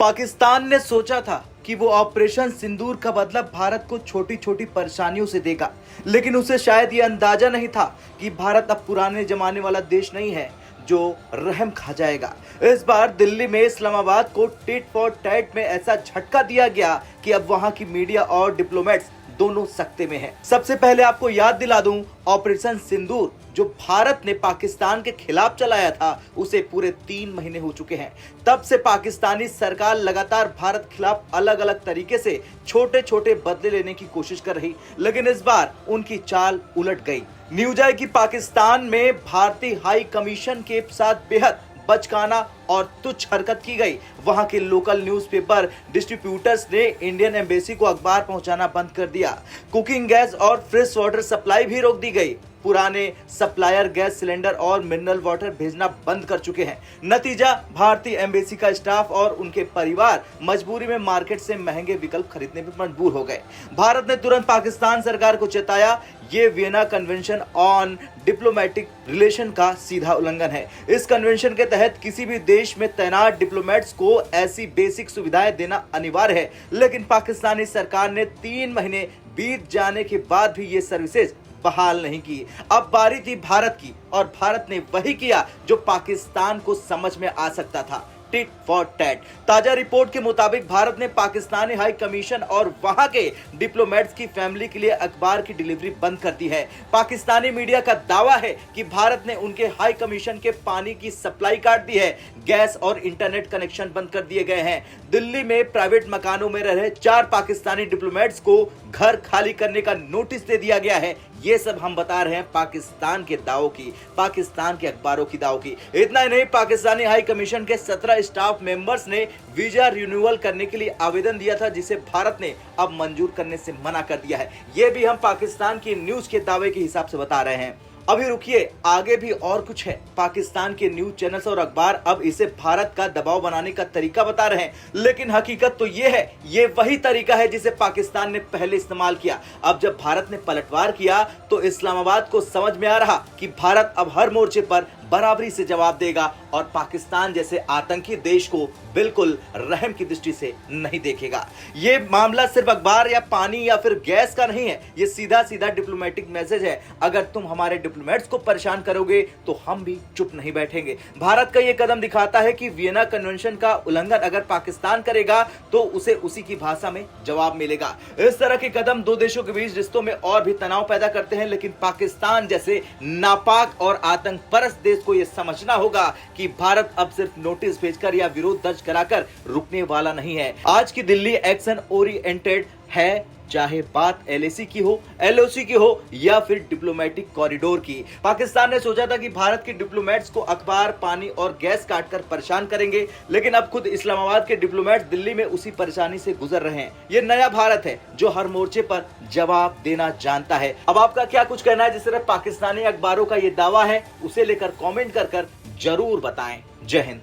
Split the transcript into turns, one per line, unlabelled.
पाकिस्तान ने सोचा था कि वो ऑपरेशन सिंदूर का बदला भारत को छोटी छोटी परेशानियों से देगा, लेकिन उसे शायद ये अंदाजा नहीं था कि भारत अब पुराने जमाने वाला देश नहीं है जो रहम खा जाएगा। इस बार दिल्ली में इस्लामाबाद को टिट फॉर टैट में ऐसा झटका दिया गया कि अब वहां की मीडिया और डिप्लोमेट्स दोनों सकते में हैं। सबसे पहले आपको याद दिला दूं, ऑपरेशन सिंदूर जो भारत ने पाकिस्तान के खिलाफ चलाया था उसे पूरे 3 महीने हो चुके हैं। तब से पाकिस्तानी सरकार लगातार भारत खिलाफ अलग अलग तरीके से छोटे छोटे बदले लेने की कोशिश कर रही, लेकिन इस बार उनकी चाल उलट गई। न्यूज है कि पाकिस्तान में भारतीय हाई कमीशन के साथ बेहद बचकाना और तुच्छ हरकत की गई। वहां के लोकल न्यूज़पेपर डिस्ट्रीब्यूटर्स ने इंडियन एम्बेसी को अखबार पहुंचाना बंद कर दिया। कुकिंग गैस और फ्रेश वाटर सप्लाई भी रोक दी गई। पुराने सप्लायर गैस सिलेंडर और मिनरल वाटर भेजना बंद कर चुके हैं। नतीजा, भारतीय एम्बेसी का स्टाफ और उनके परिवार मजबूरी में मार्केट से महंगे विकल्प खरीदने पर मजबूर हो गए। भारत ने तुरंत पाकिस्तान सरकार को चेताया, ये Vienna convention on diplomatic relation का सीधा उल्लंघन है। इस कन्वेंशन के तहत किसी भी देश में तैनात डिप्लोमेट्स को ऐसी बेसिक सुविधाएं देना अनिवार्य है, लेकिन पाकिस्तानी सरकार ने 3 महीने बीत जाने के बाद भी ये सर्विसेज बहाल नहीं की। अब बारी थी भारत की, और भारत ने वही किया जो पाकिस्तान को समझ में आ सकता था, टिट फॉर टैट। ताजा रिपोर्ट के मुताबिक भारत ने पाकिस्तानी हाई कमीशन और वहां के डिप्लोमेट्स की फैमिली के लिए अखबार की डिलीवरी बंद कर दी है। पाकिस्तानी मीडिया का दावा है कि भारत ने उनके हाई कमीशन के पानी की सप्लाई काट दी है, गैस और इंटरनेट कनेक्शन बंद कर दिए गए हैं। दिल्ली में प्राइवेट मकानों में रह रहे 4 पाकिस्तानी डिप्लोमेट्स को घर खाली करने का नोटिस दे दिया गया है। ये सब हम बता रहे हैं पाकिस्तान के दावों की, पाकिस्तान के अखबारों की दावों की। इतना ही नहीं, पाकिस्तानी हाई कमीशन के 17 स्टाफ मेंबर्स ने वीजा रिन्यूअल करने के लिए आवेदन दिया था, जिसे भारत ने अब मंजूर करने से मना कर दिया है। ये भी हम पाकिस्तान की न्यूज के दावे के हिसाब से बता रहे हैं। अभी रुकिए, आगे भी और कुछ है। पाकिस्तान के न्यूज चैनल्स और अखबार अब इसे भारत का दबाव बनाने का तरीका बता रहे हैं, लेकिन हकीकत तो ये है, ये वही तरीका है जिसे पाकिस्तान ने पहले इस्तेमाल किया। अब जब भारत ने पलटवार किया तो इस्लामाबाद को समझ में आ रहा कि भारत अब हर मोर्चे पर बराबरी से जवाब देगा और पाकिस्तान जैसे आतंकी देश को बिल्कुल रहम की दृष्टि से नहीं देखेगा। ये मामला सिर्फ अखबार या पानी या फिर गैस का नहीं है, ये सीधा सीधा डिप्लोमेटिक मैसेज है। अगर तुम हमारे डिप्लोमेट्स को परेशान करोगे तो हम भी चुप नहीं बैठेंगे। भारत का ये कदम दिखाता है कि वियना कन्वेंशन का उल्लंघन अगर पाकिस्तान करेगा तो उसे उसी की भाषा में जवाब मिलेगा। इस तरह के कदम दो देशों के बीच रिश्तों में और भी तनाव पैदा करते हैं, लेकिन पाकिस्तान जैसे नापाक और आतंक परस्त देश को यह समझना होगा कि भारत अब सिर्फ नोटिस भेजकर या विरोध दर्ज कराकर रुकने वाला नहीं है। आज की दिल्ली एक्शन ओरिएंटेड है, चाहे बात एलएसी की हो, एलओसी की हो या फिर डिप्लोमेटिक कॉरिडोर की। पाकिस्तान ने सोचा था कि भारत के डिप्लोमेट्स को अखबार, पानी और गैस काटकर परेशान करेंगे, लेकिन अब खुद इस्लामाबाद के डिप्लोमेट्स दिल्ली में उसी परेशानी से गुजर रहे हैं। ये नया भारत है जो हर मोर्चे पर जवाब देना जानता है। अब आपका क्या कुछ कहना है? जिस तरह पाकिस्तानी अखबारों का ये दावा है, उसे लेकर कॉमेंट कर जरूर बताएं। जय हिंद।